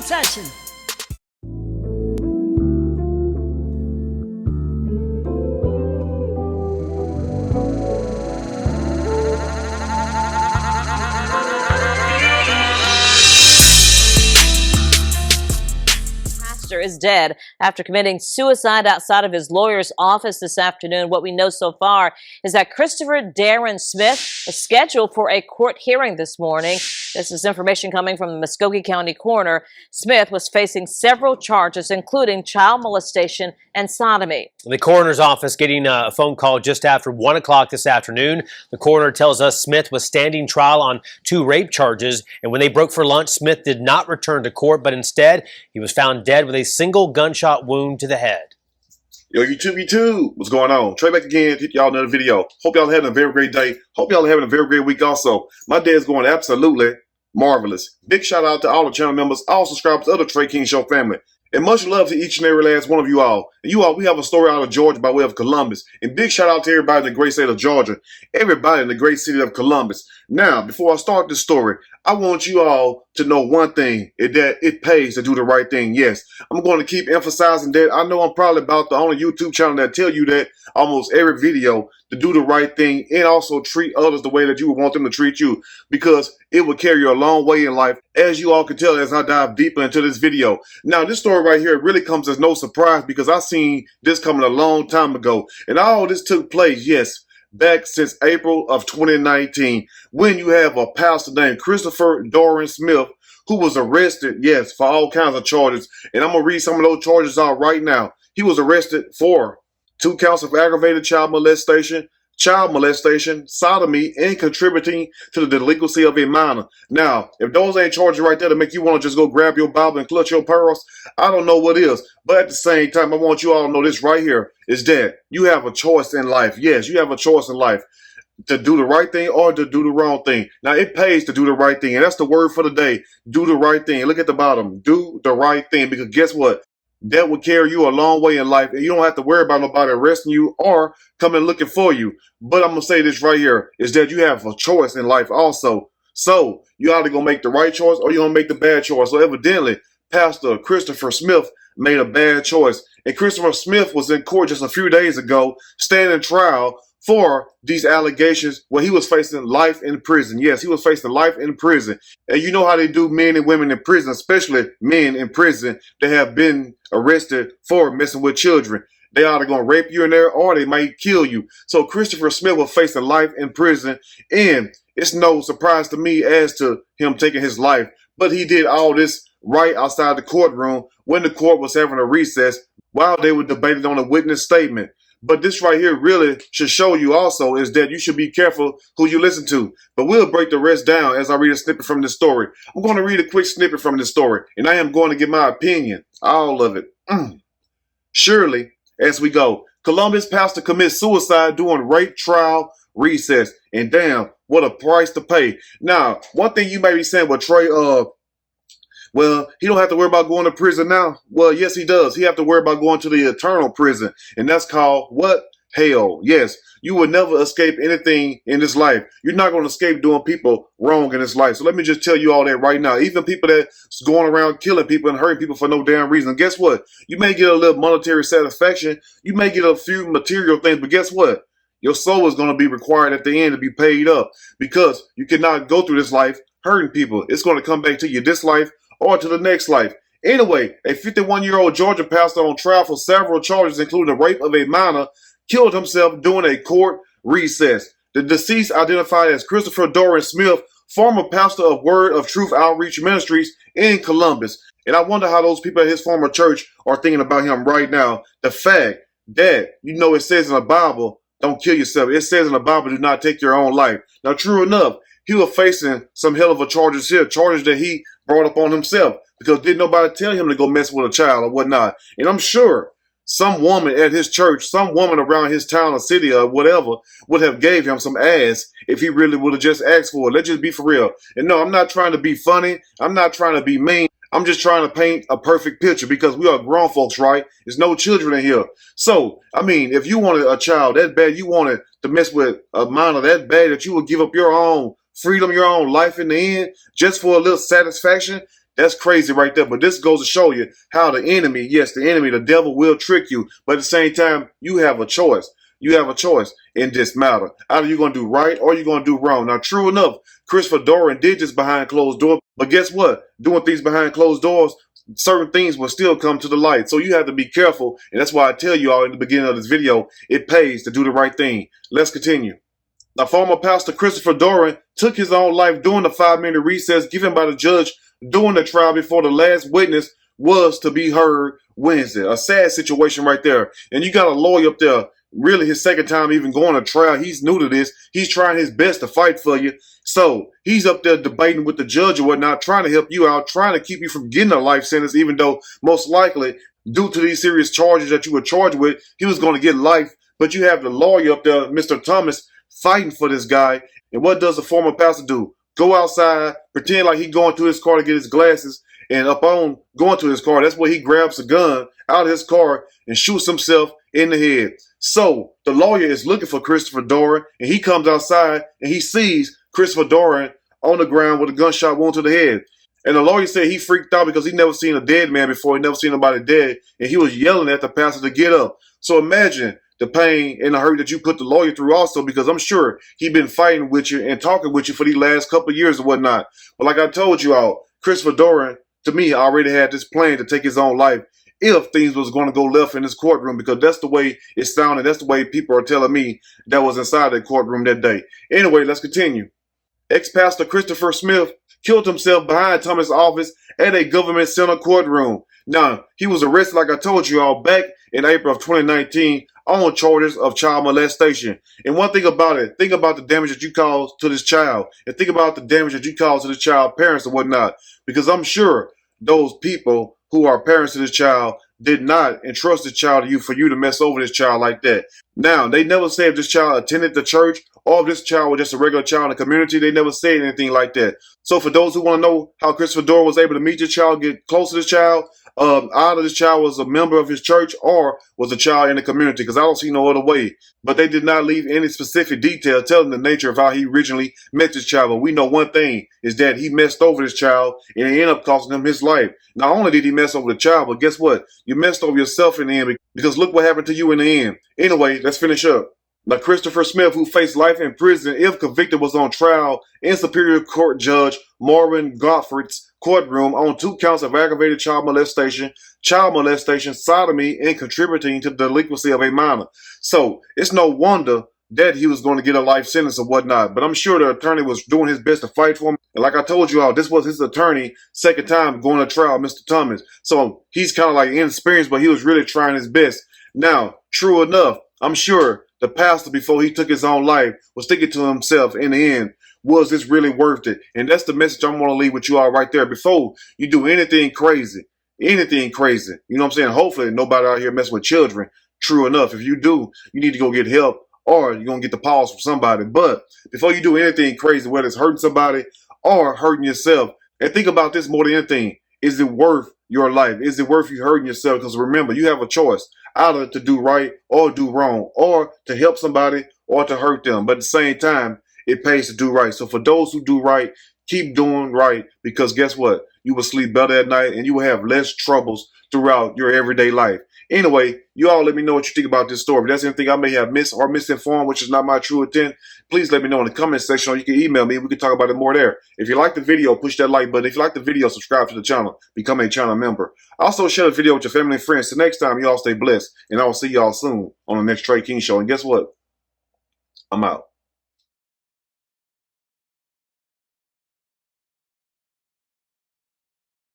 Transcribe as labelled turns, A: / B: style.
A: in session.
B: Is dead after committing suicide outside of his lawyer's office this afternoon. What we know so far is that Christopher Darren Smith is scheduled for a court hearing this morning. This is information coming from the Muskogee County coroner. Smith was facing several charges, including child molestation and sodomy.
C: The coroner's office getting a phone call just after 1 o'clock this afternoon. The coroner tells us Smith was standing trial on 2 rape charges, and when they broke for lunch, Smith did not return to court, but instead he was found dead with a single gunshot wound to the head.
D: Yo, YouTube, what's going on? Trey back again, hit y'all another video. Hope y'all having a very great day. Hope y'all having a very great week also. My day is going absolutely marvelous. Big shout out to all the channel members, all subscribers of the Trey King Show family. And much love to each and every last one of you all. And you all, we have a story out of Georgia by way of Columbus. And big shout out to everybody in the great state of Georgia. Everybody in the great city of Columbus. Now, before I start this story, I want you all to know one thing, is that it pays to do the right thing. Yes, I'm going to keep emphasizing that. I know I'm probably about the only YouTube channel that tell you that almost every video, to do the right thing and also treat others the way that you would want them to treat you, because it will carry you a long way in life, as you all can tell as I dive deeper into this video. Now, this story right here really comes as no surprise, because I seen this coming a long time ago. And all this took place, yes, back since April of 2019, when you have a pastor named Christopher Darren Smith, who was arrested, yes, for all kinds of charges. And I'm going to read some of those charges out right now. He was arrested for 2 counts of aggravated child molestation, sodomy, and contributing to the delinquency of a minor. Now, if those ain't charges right there to make you want to just go grab your Bible and clutch your pearls, I don't know what is. But at the same time, I want you all to know this right here, is that you have a choice in life. Yes, you have a choice in life to do the right thing or to do the wrong thing. Now, it pays to do the right thing, and that's the word for the day, do the right thing. Look at the bottom, do the right thing, because guess what? That will carry you a long way in life, and you don't have to worry about nobody arresting you or coming looking for you. But I'm going to say this right here, is that you have a choice in life also. So you either going to make the right choice or you're going to make the bad choice. So evidently, Pastor Christopher Smith made a bad choice. And Christopher Smith was in court just a few days ago, standing trial for these allegations where he was facing life in prison. Yes, he was facing life in prison. And you know how they do men and women in prison, especially men in prison that have been arrested for messing with children. They either going to rape you in there or they might kill you. So Christopher Smith was facing life in prison, and it's no surprise to me as to him taking his life. But he did all this right outside the courtroom when the court was having a recess while they were debating on a witness statement. But this right here really should show you also is that you should be careful who you listen to. But we'll break the rest down as I read a snippet from this story. I'm going to read a quick snippet from this story, and I am going to give my opinion, all of it. Surely, as we go, Columbus pastor commits suicide during rape trial recess. And damn, what a price to pay. Now, one thing you may be saying, well, Trey, well, he don't have to worry about going to prison now. Well, yes, he does. He have to worry about going to the eternal prison. And that's called what? Hell. Yes. You will never escape anything in this life. You're not going to escape doing people wrong in this life. So let me just tell you all that right now. Even people that's going around killing people and hurting people for no damn reason. Guess what? You may get a little monetary satisfaction. You may get a few material things. But guess what? Your soul is going to be required at the end to be paid up, because you cannot go through this life hurting people. It's going to come back to you this life or to the next life. Anyway, a 51-year-old Georgia pastor on trial for several charges, including the rape of a minor, killed himself during a court recess. The deceased, identified as Christopher Darren Smith, former pastor of Word of Truth Outreach Ministries in Columbus. And I wonder how those people at his former church are thinking about him right now. The fact that, you know, it says in the Bible, don't kill yourself. It says in the Bible, do not take your own life. Now, true enough, he was facing some hell of a charges here, charges that he brought upon himself, because didn't nobody tell him to go mess with a child or whatnot. And I'm sure some woman at his church, some woman around his town or city or whatever would have gave him some ass if he really would have just asked for it. Let's just be for real. And no, I'm not trying to be funny. I'm not trying to be mean. I'm just trying to paint a perfect picture, because we are grown folks, right? There's no children in here. So, I mean, if you wanted a child that bad, you wanted to mess with a minor that bad that you would give up your own freedom, your own life in the end, just for a little satisfaction, That's crazy right there. But this goes to show you how the enemy, yes, the enemy, the devil will trick you. But at the same time, you have a choice. You have a choice in this matter. Either you're going to do right or you're going to do wrong. Now, true enough, Christopher Doran did this behind closed doors. But guess what? Doing things behind closed doors, certain things will still come to the light. So you have to be careful. And that's why I tell you all in the beginning of this video, it pays to do the right thing. Let's continue. Now, former pastor Christopher Doran took his own life during the 5-minute recess given by the judge during the trial before the last witness was to be heard Wednesday. A sad situation right there. And you got a lawyer up there, really his second time even going to trial. He's new to this. He's trying his best to fight for you. So he's up there debating with the judge or whatnot, trying to help you out, trying to keep you from getting a life sentence, even though most likely, due to these serious charges that you were charged with, he was going to get life. But you have the lawyer up there, Mr. Thomas, fighting for this guy. And what does the former pastor do? Go outside, pretend like he going to his car to get his glasses, and upon going to his car, that's where he grabs a gun out of his car and shoots himself in the head. So the lawyer is looking for Christopher Doran, and he comes outside and he sees Christopher Doran on the ground with a gunshot wound to the head. And the lawyer said he freaked out because he never seen a dead man before. He never seen nobody dead, and he was yelling at the pastor to get up. So imagine the pain and the hurt that you put the lawyer through also, because I'm sure he's been fighting with you and talking with you for these last couple of years and whatnot. But like I told you all, Christopher Doran, to me, already had this plan to take his own life if things was going to go left in this courtroom, because that's the way it sounded. That's the way people are telling me that was inside that courtroom that day. Anyway, let's continue. Ex-pastor Christopher Smith killed himself behind Thomas' office at a government center courtroom. Now, he was arrested, like I told you all, back in April of 2019 on charges of child molestation. And one thing about it, think about the damage that you caused to this child, and think about the damage that you caused to this child's parents and whatnot, because I'm sure those people who are parents to this child did not entrust this child to you for you to mess over this child like that. Now, they never say if this child attended the church or if this child was just a regular child in the community. They never said anything like that. So for those who want to know how Christopher Doran was able to meet this child, get close to this child, either this child was a member of his church or was a child in the community, because I don't see no other way. But they did not leave any specific detail telling the nature of how he originally met this child. But we know one thing is that he messed over this child and it ended up costing him his life. Not only did he mess over the child, but guess what? You messed over yourself in the end, because look what happened to you in the end. Anyway, let's finish up. Now, Christopher Smith, who faced life in prison if convicted, was on trial in Superior Court Judge Marvin Goffard's courtroom on 2 counts of aggravated child molestation, sodomy, and contributing to the delinquency of a minor. So it's no wonder that he was going to get a life sentence or whatnot. But I'm sure the attorney was doing his best to fight for him. And like I told you all, this was his attorney second time going to trial, Mr. Thomas. So he's kind of like inexperienced, but he was really trying his best. Now, true enough, I'm sure the pastor, before he took his own life, was thinking to himself in the end, was this really worth it? And that's the message I'm going to leave with you all right there. Before you do anything crazy, you know what I'm saying? Hopefully nobody out here mess with children. True enough, if you do, you need to go get help, or you're going to get the pause from somebody. But before you do anything crazy, whether it's hurting somebody or hurting yourself, and think about this more than anything, is it worth your life? Is it worth you hurting yourself? Because remember, you have a choice, either to do right or do wrong, or to help somebody or to hurt them. But at the same time, it pays to do right. So for those who do right, keep doing right, because guess what? You will sleep better at night and you will have less troubles throughout your everyday life. Anyway, you all let me know what you think about this story. If there's anything I may have missed or misinformed, which is not my true intent, please let me know in the comment section, or you can email me. We can talk about it more there. If you like the video, push that like button. If you like the video, subscribe to the channel. Become a channel member. Also, share the video with your family and friends. Till next time, you all stay blessed. And I will see y'all soon on the next Trey King Show. And guess what? I'm out.